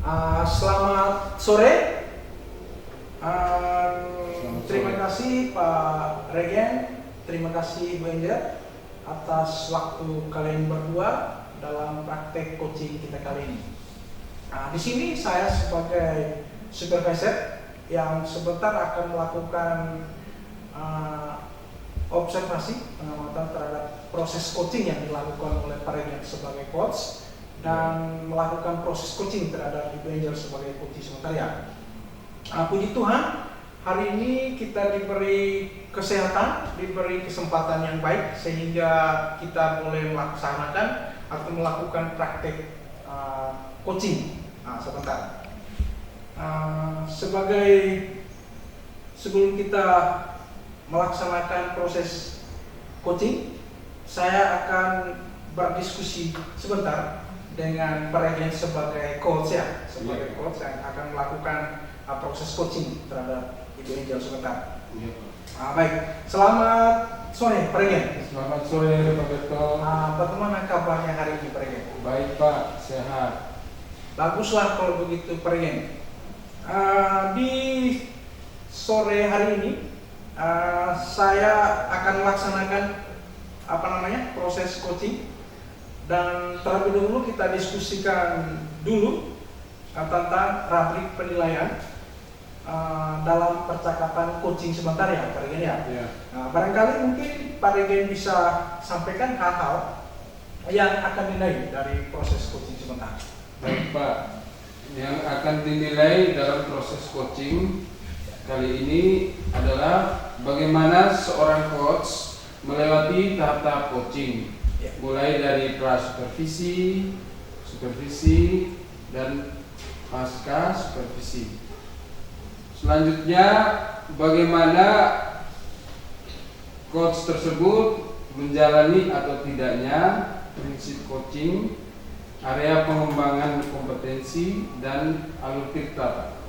Selamat sore. Terima sore. kasih Pak Regen, terima kasih Bu Angel atas waktu kalian berdua dalam praktek coaching kita kali ini. Di sini saya sebagai supervisor yang sebentar akan melakukan observasi pengamatan terhadap proses coaching yang dilakukan oleh Pak Regen sebagai coach dan melakukan proses coaching terhadap Ibu Angel sebagai coach sementara. Puji Tuhan, hari ini kita diberi kesehatan, diberi kesempatan yang baik sehingga kita boleh melaksanakan atau melakukan praktek coaching. Sebentar. Sebelum kita melaksanakan proses coaching, saya akan berdiskusi sebentar dengan Pak Regen sebagai coach sebagai coach yang akan melakukan proses coaching terhadap Ibu Angel sebentar. Baik, selamat sore Pak Regen. Selamat sore Pak Beto. Bagaimana kabarnya hari ini Pak Regen? Baik Pak, sehat. Baguslah kalau begitu Pak Regen. Di sore hari ini saya akan melaksanakan proses coaching. Dan terlebih dahulu kita diskusikan dulu tentang rubrik penilaian dalam percakapan coaching sebentar ya Pak Regen ya. Barangkali mungkin Pak Regen bisa sampaikan hal-hal yang akan dinilai dari proses coaching sebentar. Baik Pak, yang akan dinilai dalam proses coaching kali ini adalah bagaimana seorang coach melewati tahap-tahap coaching. Mulai dari pra-supervisi, supervisi, dan pasca supervisi. Selanjutnya, bagaimana coach tersebut menjalani atau tidaknya prinsip coaching, area pengembangan kompetensi, dan alur tirta.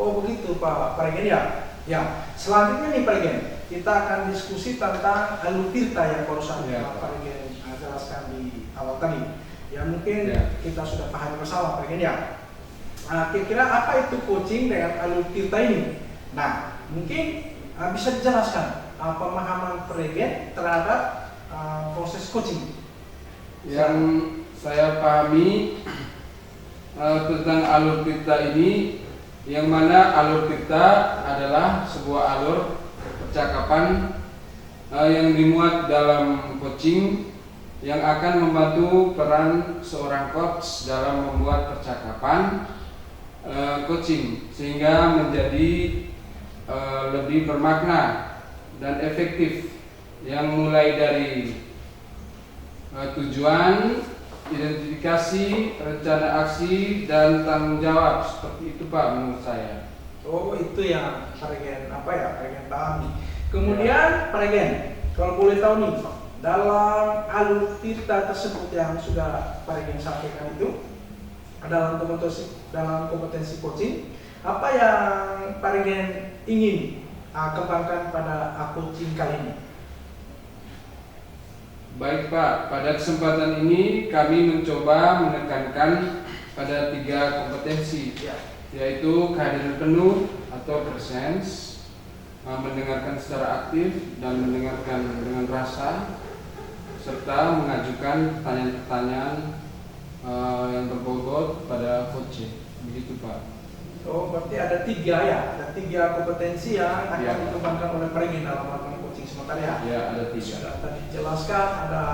Oh begitu Pak Regen ya. Selanjutnya nih Pak Regen, kita akan diskusi tentang alur tirta yang barusan Pak Regen jelaskan di awal tadi. Ya mungkin kita sudah paham bersama Pak Regen ya. Kira-kira apa itu coaching dengan alur tirta ini? Nah, mungkin bisa dijelaskan pemahaman Pak Regen terhadap proses coaching. Yang saya pahami tentang alur tirta ini, yang mana alur tirta adalah sebuah alur percakapan yang dimuat dalam coaching yang akan membantu peran seorang coach dalam membuat percakapan coaching sehingga menjadi lebih bermakna dan efektif, yang mulai dari tujuan, identifikasi, rencana aksi, dan tanggung jawab. Seperti itu Pak menurut saya. Oh itu yang Pak Regen Pak Regen pahami. Kemudian Pak Regen, kalau boleh tahu nih, dalam alur tirta tersebut yang sudah Pak Regen sampaikan itu dalam kompetensi coaching, apa yang Pak Regen ingin kembangkan pada coaching kali ini? Baik Pak, pada kesempatan ini kami mencoba menekankan pada 3 kompetensi, yaitu kehadiran penuh atau presence, mendengarkan secara aktif dan mendengarkan dengan rasa, serta mengajukan pertanyaan-pertanyaan yang berbobot pada coach. Begitu Pak. Oh berarti ada 3 ya, ada 3 kompetensi yang akan dikembangkan oleh Pak Regen dalam melakukan coaching sementara ya. Ya, ada 3. Sudah tadi jelaskan ada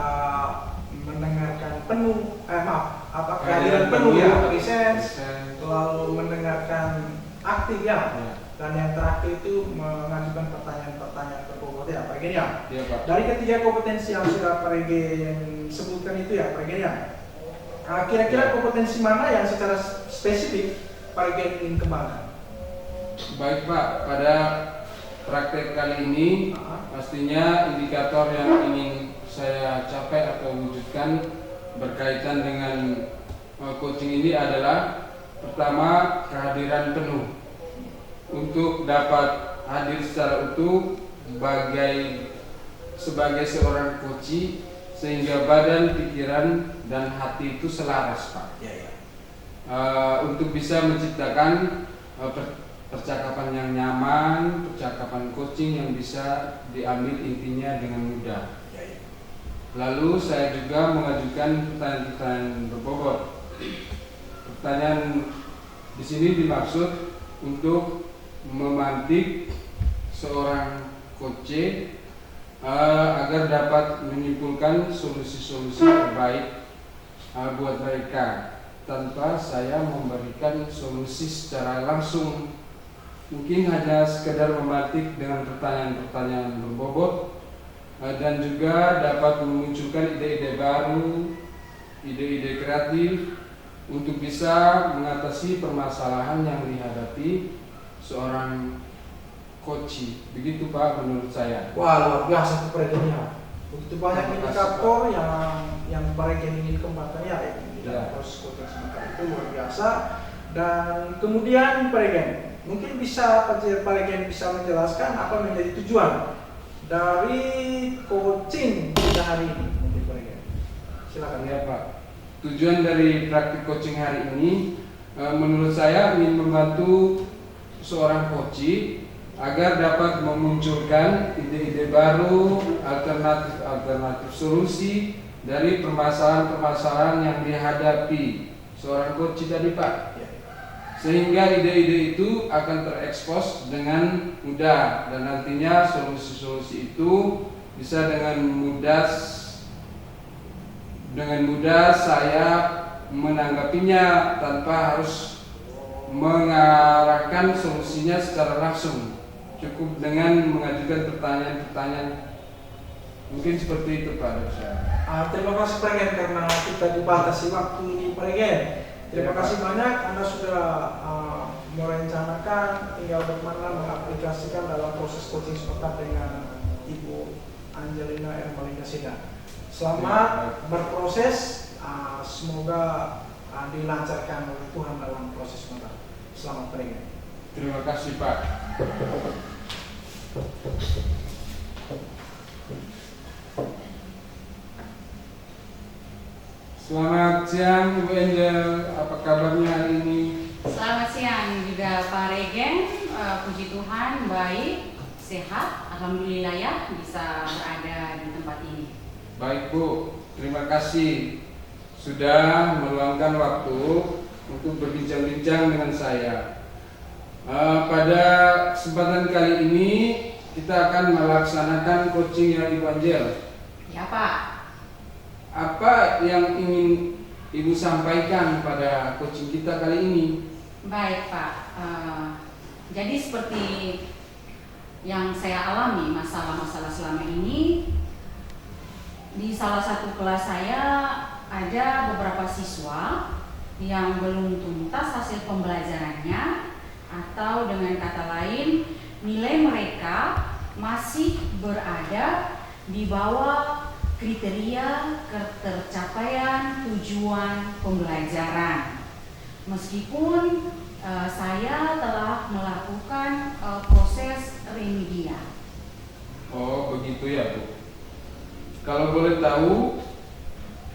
mendengarkan penuh, kehadiran penuh ya, presence, lalu mendengarkan aktif ya. Dan yang terakhir itu mengajukan pertanyaan-pertanyaan berbobot ya Pak Regen ya. Pak. Dari ketiga kompetensi yang sudah Pak Regen sebutkan itu ya Pak Regen ya. Kira-kira kompetensi mana yang secara spesifik Pak Regen ingin kembangkan? Baik Pak, pada praktek kali ini pastinya indikator yang ingin saya capai atau wujudkan berkaitan dengan coaching ini adalah pertama, kehadiran penuh. Untuk dapat hadir secara utuh sebagai seorang coach, sehingga badan, pikiran, dan hati itu selaras Pak. untuk bisa menciptakan percakapan yang nyaman, percakapan coaching yang bisa diambil intinya dengan mudah. Lalu saya juga mengajukan pertanyaan-pertanyaan berbobot. Pertanyaan di sini dimaksud untuk memantik seorang coach agar dapat menyimpulkan solusi-solusi terbaik buat mereka tanpa saya memberikan solusi secara langsung. Mungkin hanya sekedar memantik dengan pertanyaan-pertanyaan berbobot dan juga dapat memunculkan ide-ide baru, ide-ide kreatif untuk bisa mengatasi permasalahan yang dihadapi seorang coach. Begitu Pak menurut saya. Wah, luar biasa tuh proyeknya. Begitu banyak indikator yang Paregen ingin kembangkan ya. Proses coaching sementara itu luar biasa. Dan kemudian Paregen, mungkin bisa Paregen bisa menjelaskan apa menjadi tujuan dari coaching kita hari ini, mungkin Paregen. Silakan. Ya Pak. Tujuan dari praktik coaching hari ini menurut saya ingin membantu seorang coach agar dapat memunculkan ide-ide baru, alternatif solusi dari permasalahan-permasalahan yang dihadapi seorang coach tadi Pak. Sehingga ide-ide itu akan terekspos dengan mudah dan nantinya solusi-solusi itu bisa dengan mudah saya menanggapinya tanpa harus mengarahkan solusinya secara langsung. Cukup dengan mengajukan pertanyaan-pertanyaan. Mungkin seperti itu Pak Dosa. Terima kasih Paregen karena kita dibatasi waktu di Paregen. Terima kasih banyak Anda sudah merencanakan tinggal bagaimana mengaplikasikan dalam proses coaching seperti dengan Ibu Angelina Ermelinda Seda. Selamat berproses, semoga dilancarkan oleh Tuhan dalam proses sementara. Selamat Paregen. Terima kasih Pak. Selamat siang Ibu Angel, apa kabarnya hari ini? Selamat siang juga Pak Regen, puji Tuhan baik, sehat, alhamdulillah ya bisa berada di tempat ini. Baik Bu, terima kasih sudah meluangkan waktu untuk berbincang-bincang dengan saya. Pada kesempatan kali ini kita akan melaksanakan coaching yang Ibu Angel. Ya Pak. Apa yang ingin Ibu sampaikan pada coaching kita kali ini? Baik Pak, jadi seperti yang saya alami masalah-masalah selama ini, di salah satu kelas saya ada beberapa siswa yang belum tuntas hasil pembelajarannya, atau dengan kata lain nilai mereka masih berada di bawah kriteria ketercapaian tujuan pembelajaran. Meskipun saya telah melakukan proses remedial. Oh begitu ya Bu. Kalau boleh tahu,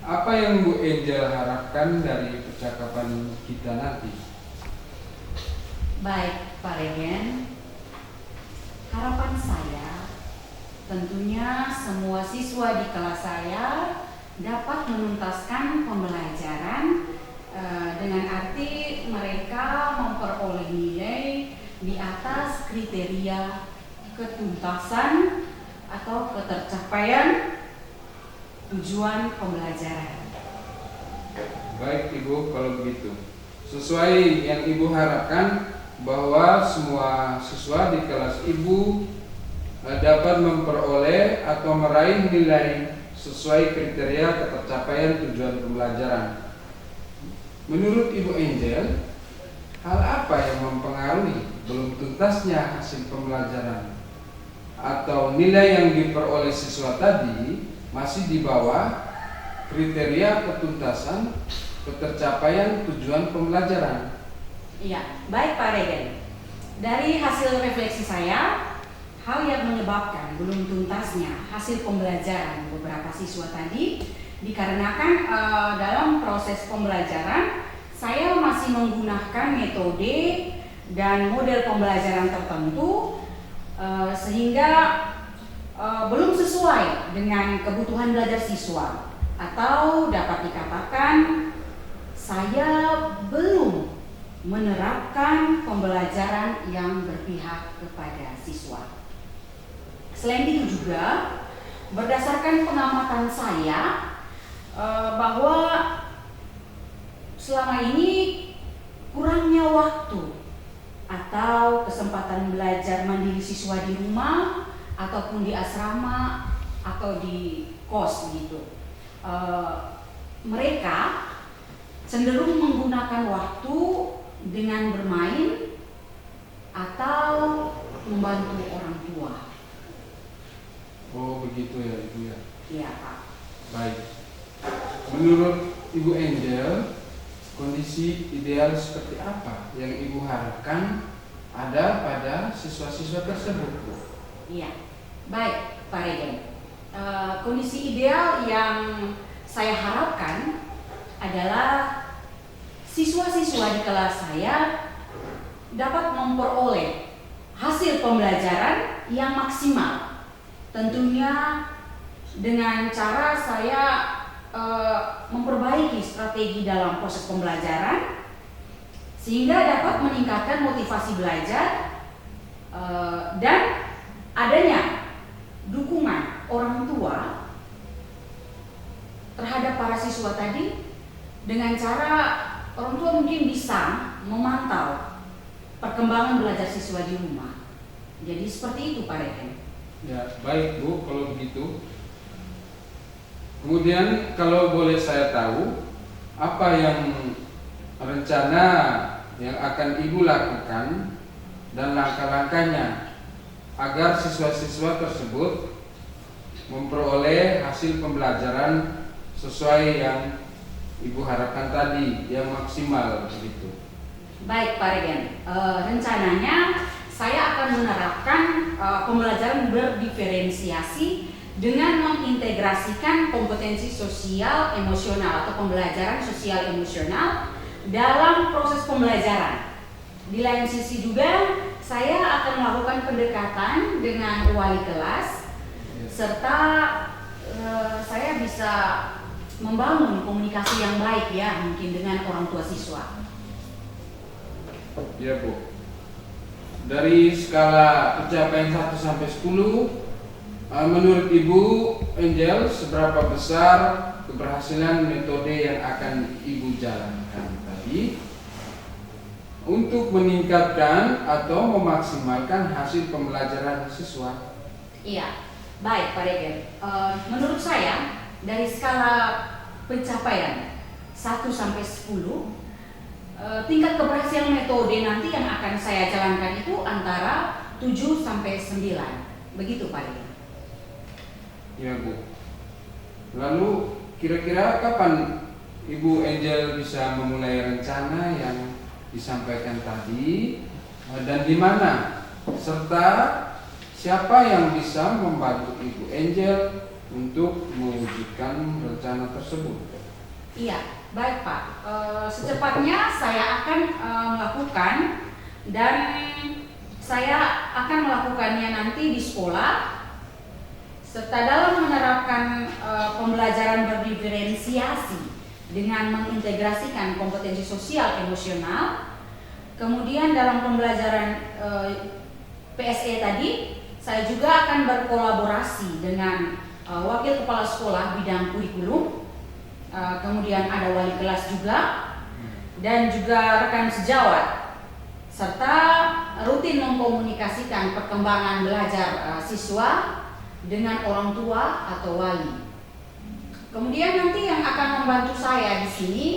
apa yang Bu Angel harapkan dari percakapan kita nanti? Baik Pak Regen, harapan saya tentunya semua siswa di kelas saya dapat menuntaskan pembelajaran dengan arti mereka memperoleh nilai di atas kriteria ketuntasan atau ketercapaian tujuan pembelajaran. Baik Ibu, kalau begitu sesuai yang Ibu harapkan bahwa semua siswa di kelas Ibu dapat memperoleh atau meraih nilai sesuai kriteria ketercapaian tujuan pembelajaran. Menurut Ibu Angel, hal apa yang mempengaruhi belum tuntasnya hasil pembelajaran atau nilai yang diperoleh siswa tadi masih di bawah kriteria ketuntasan ketercapaian tujuan pembelajaran? Iya, baik Pak Regen. Dari hasil refleksi saya, hal yang menyebabkan belum tuntasnya hasil pembelajaran beberapa siswa tadi dikarenakan dalam proses pembelajaran saya masih menggunakan metode dan model pembelajaran tertentu sehingga belum sesuai dengan kebutuhan belajar siswa, atau dapat dikatakan saya belum menerapkan pembelajaran yang berpihak kepada siswa. Selain itu juga berdasarkan pengamatan saya bahwa selama ini kurangnya waktu atau kesempatan belajar mandiri siswa di rumah ataupun di asrama atau di kos gitu. Mereka cenderung menggunakan waktu dengan bermain atau membantu orang tua. Oh begitu ya Ibu ya. Iya Pak. Baik. Menurut Ibu Angel, kondisi ideal seperti apa yang Ibu harapkan ada pada siswa-siswa tersebut, Bu? Iya. Baik Pak Regen. Kondisi ideal yang saya harapkan adalah siswa-siswa di kelas saya dapat memperoleh hasil pembelajaran yang maksimal. Tentunya dengan cara saya memperbaiki strategi dalam proses pembelajaran sehingga dapat meningkatkan motivasi belajar dan adanya dukungan orang tua terhadap para siswa tadi, dengan cara orang tua mungkin bisa memantau perkembangan belajar siswa di rumah. Jadi seperti itu Pak Regen. Ya, baik Bu, kalau begitu. Kemudian kalau boleh saya tahu, apa yang rencana yang akan Ibu lakukan dan langkah-langkahnya agar siswa-siswa tersebut memperoleh hasil pembelajaran sesuai yang Ibu harapkan tadi, yang maksimal begitu. Baik Pak Regen, rencananya saya akan menerapkan pembelajaran berdiferensiasi dengan mengintegrasikan kompetensi sosial emosional atau pembelajaran sosial emosional dalam proses pembelajaran. Di lain sisi juga saya akan melakukan pendekatan dengan wali kelas serta saya bisa membangun komunikasi yang baik ya mungkin dengan orang tua siswa. Ya Bu. Dari skala pencapaian 1 sampai 10, menurut Ibu Angel seberapa besar keberhasilan metode yang akan Ibu jalankan tadi untuk meningkatkan atau memaksimalkan hasil pembelajaran siswa? Iya, baik Pak Regen. Menurut saya dari skala pencapaian 1 sampai 10, tingkat keberhasilan metode nanti yang akan saya jalankan itu antara 7 sampai 9. Begitu Pak Regen. Ya Bu. Lalu kira-kira kapan Ibu Angel bisa memulai rencana yang disampaikan tadi dan di mana, serta siapa yang bisa membantu Ibu Angel untuk mewujudkan rencana tersebut? Iya, baik Pak. Secepatnya saya akan melakukan dan saya akan melakukannya nanti di sekolah serta dalam menerapkan pembelajaran berdiferensiasi dengan mengintegrasikan kompetensi sosial emosional. Kemudian dalam pembelajaran PSE tadi saya juga akan berkolaborasi dengan wakil kepala sekolah bidang kurikulum, kemudian ada wali kelas juga dan juga rekan sejawat, serta rutin mengkomunikasikan perkembangan belajar siswa dengan orang tua atau wali. Kemudian nanti yang akan membantu saya di sini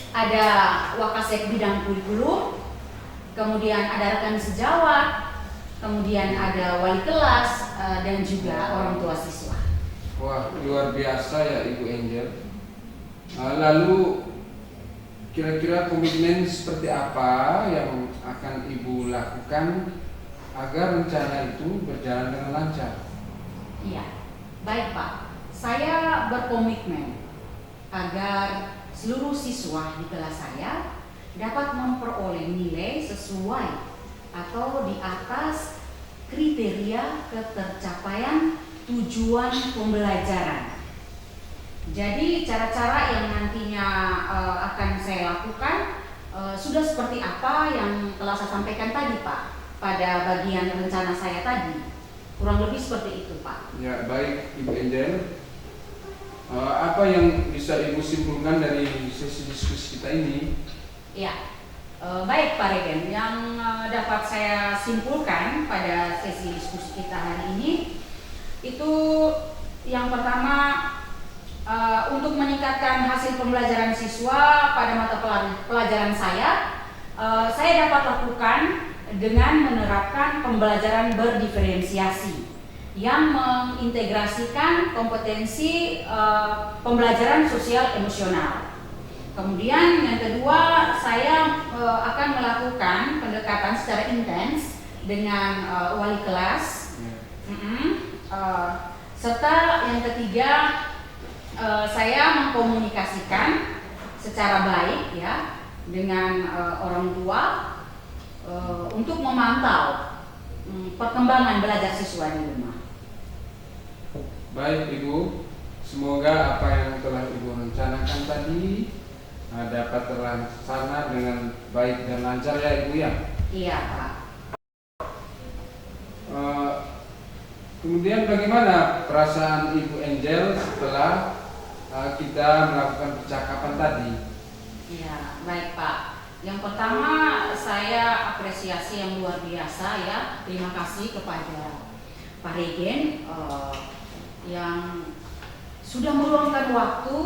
ada wakasek bidang kurikulum, kemudian ada rekan sejawat, kemudian ada wali kelas dan juga orang tua siswa. Wah, luar biasa ya Ibu Angel. Lalu kira-kira komitmen seperti apa yang akan Ibu lakukan agar rencana itu berjalan dengan lancar? Iya, baik Pak. Saya berkomitmen agar seluruh siswa di kelas saya dapat memperoleh nilai sesuai atau di atas kriteria ketercapaian tujuan pembelajaran. Jadi cara-cara yang nantinya akan saya lakukan sudah seperti apa yang telah saya sampaikan tadi, Pak, pada bagian rencana saya tadi. Kurang lebih seperti itu, Pak. Ya, baik Ibu Angel. Apa yang bisa Ibu simpulkan dari sesi diskusi kita ini? Ya, baik Pak Regen. Yang dapat saya simpulkan pada sesi diskusi kita hari ini itu yang pertama, untuk meningkatkan hasil pembelajaran siswa pada mata pelajaran saya dapat lakukan dengan menerapkan pembelajaran berdiferensiasi yang mengintegrasikan kompetensi pembelajaran sosial emosional. Kemudian yang kedua, saya akan melakukan pendekatan secara intens dengan wali kelas. Serta yang ketiga, saya mengkomunikasikan secara baik ya dengan orang tua untuk memantau perkembangan belajar siswa di rumah. Baik Ibu, semoga apa yang telah Ibu rencanakan tadi dapat terlaksana dengan baik dan lancar ya Ibu ya. Iya Pak. Kemudian bagaimana perasaan Ibu Angel setelah kita melakukan percakapan tadi? Iya, baik Pak. Yang pertama, saya apresiasi yang luar biasa ya. Terima kasih kepada Pak Regen yang sudah meluangkan waktu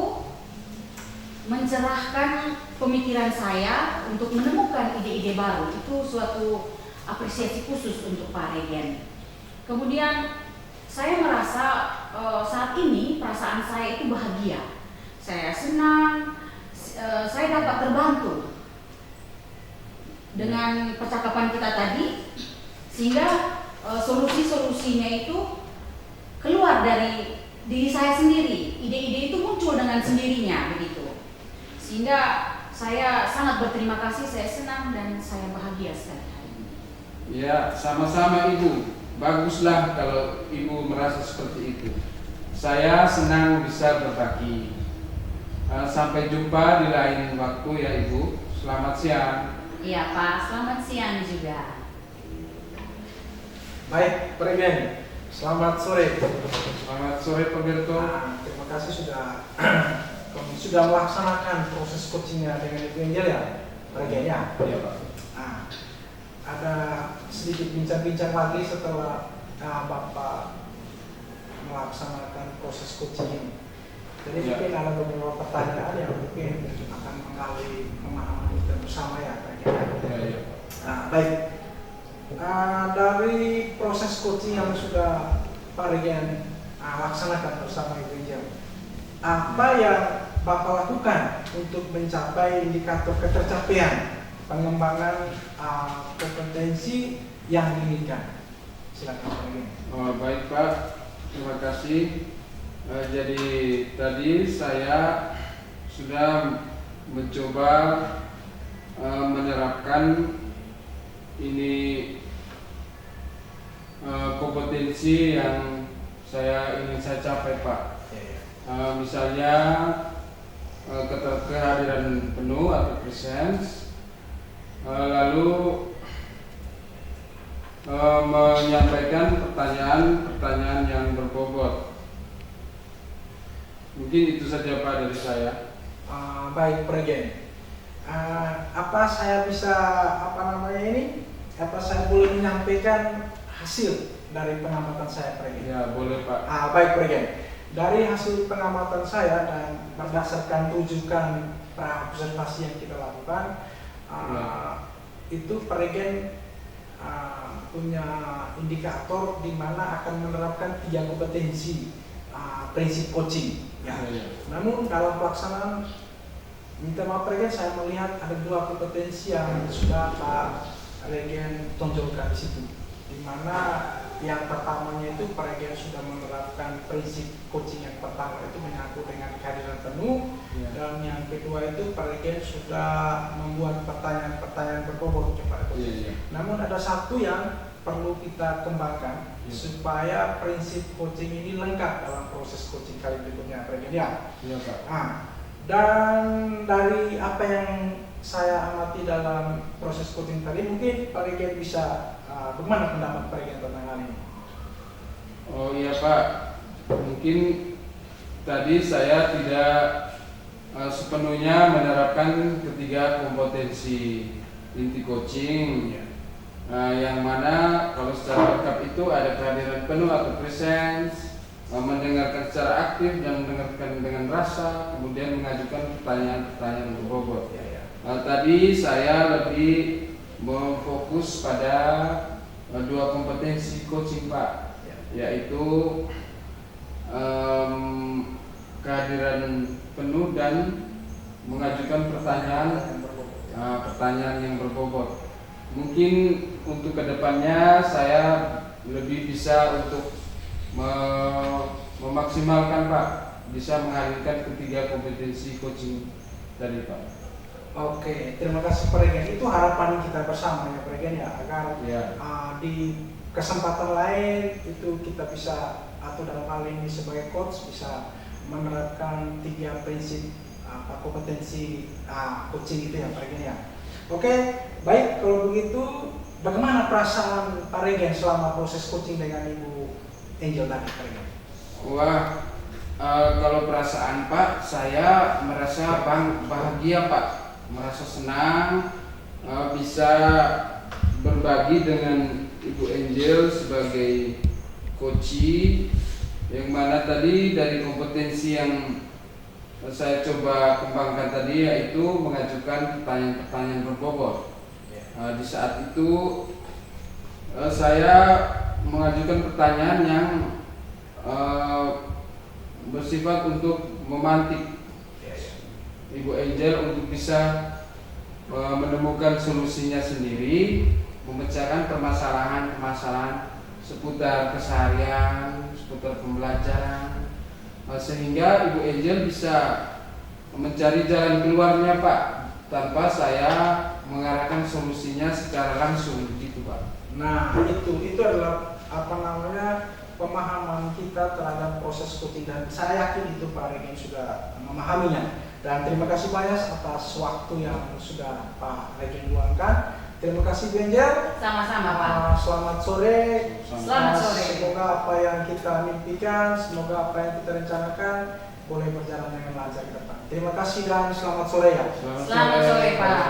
mencerahkan pemikiran saya untuk menemukan ide-ide baru. Itu suatu apresiasi khusus untuk Pak Regen. Kemudian saya merasa saat ini perasaan saya itu bahagia. Saya senang, saya dapat terbantu dengan percakapan kita tadi, sehingga solusi-solusinya itu keluar dari diri saya sendiri. Ide-ide itu muncul dengan sendirinya begitu. Sehingga saya sangat berterima kasih, saya senang dan saya bahagia sekali hari ini. Ya, sama-sama Ibu. Baguslah kalau Ibu merasa seperti itu. Saya senang bisa berbagi. Sampai jumpa di lain waktu ya Ibu. Selamat siang. Iya Pak, selamat siang juga. Baik, Pak Regen. Selamat sore. Selamat sore Pak Berto. Terima kasih sudah melaksanakan proses coachingnya dengan Ibu Angel ya, Pak Regen ya. Iya Pak. Ada sedikit bincang-bincang lagi setelah Bapak melaksanakan proses coaching ini. Jadi mungkin ada beberapa pertanyaan yang mungkin akan menggali pemahaman kita bersama ya, Pak Regen. Baik. Dari proses coaching yang sudah Pak Regen laksanakan bersama Ibu Angel, apa yang Bapak lakukan untuk mencapai indikator ketercapaian pengembangan kompetensi yang diinginkan? Silakan Pak Regen. Baik Pak, terima kasih. Jadi tadi saya sudah mencoba menerapkan ini kompetensi yang ingin saya capai Pak. Misalnya kehadiran penuh atau presence, lalu menyampaikan pertanyaan-pertanyaan yang berbobot. Mungkin itu saja Pak dari saya. Baik Pak Regen. Apa saya bisa saya boleh menyampaikan hasil dari pengamatan saya Pak Regen? Ya boleh Pak. Baik Pak Regen. Dari hasil pengamatan saya dan berdasarkan rujukan observasi yang kita lakukan, itu Pak Regen punya indikator di mana akan menerapkan 3 kompetensi prinsip coaching. Ya. Namun dalam pelaksanaan, minta maaf Pak Regen, saya melihat ada 2 kompetensi yang sudah Pak Regen tonjolkan di situ. di mana yang pertamanya itu Pak Regen sudah menerapkan prinsip coaching yang pertama itu menyatu dengan kehadiran penuh, dan yang kedua itu Pak Regen sudah membuat pertanyaan-pertanyaan berbobot kepada coaching. Namun ada satu yang perlu kita kembangkan supaya prinsip coaching ini lengkap dalam proses coaching kali berikutnya, Pak Regen ya. Pak. Nah, dan dari apa yang saya amati dalam proses coaching tadi, mungkin Pak Regen bisa bagaimana pendapat Pak Regen tentang hal ini? Oh iya Pak, mungkin tadi saya tidak sepenuhnya menerapkan ketiga kompetensi inti coaching, yang mana kalau secara lengkap itu ada kehadiran penuh atau presence, mendengarkan secara aktif dan mendengarkan dengan rasa, kemudian mengajukan pertanyaan-pertanyaan berbobot. Tadi saya lebih memfokus pada dua kompetensi coaching Pak, yaitu kehadiran penuh dan mengajukan pertanyaan yang berbobot. Mungkin untuk kedepannya saya lebih bisa untuk memaksimalkan Pak, bisa menghadirkan ketiga kompetensi coaching tadi Pak. Oke, terima kasih Pak Regen. Itu harapan kita bersama ya Pak Regen ya, agar di kesempatan lain itu kita bisa, atau dalam hal ini sebagai coach bisa menerapkan tiga prinsip kompetensi coaching itu ya Pak Regen ya. Oke, baik, kalau begitu bagaimana perasaan Pak Regen selama proses coaching dengan Ibu Angel tadi Pak Regen? Wah, kalau perasaan Pak, saya merasa bahagia Pak, merasa senang bisa berbagi dengan Ibu Angel sebagai coachee, yang mana tadi dari kompetensi yang saya coba kembangkan tadi yaitu mengajukan pertanyaan-pertanyaan berbobot. Di saat itu saya mengajukan pertanyaan yang bersifat untuk memantik Ibu Angel untuk bisa menemukan solusinya sendiri, memecahkan permasalahan-permasalahan seputar keseharian, seputar pembelajaran, sehingga Ibu Angel bisa mencari jalan keluarnya Pak, tanpa saya mengarahkan solusinya secara langsung gitu Pak. Nah itu adalah pemahaman kita terhadap proses coaching, dan saya yakin itu Pak Regen sudah memahaminya. Dan terima kasih banyak atas waktu yang sudah Pak Regen luangkan. Terima kasih Bu Angel. Sama-sama Pak. Selamat sore. Selamat sore. Semoga apa yang kita mimpikan, semoga apa yang kita rencanakan boleh berjalan dengan lancar ke depan. Terima kasih dan selamat sore ya. Selamat sore Pak.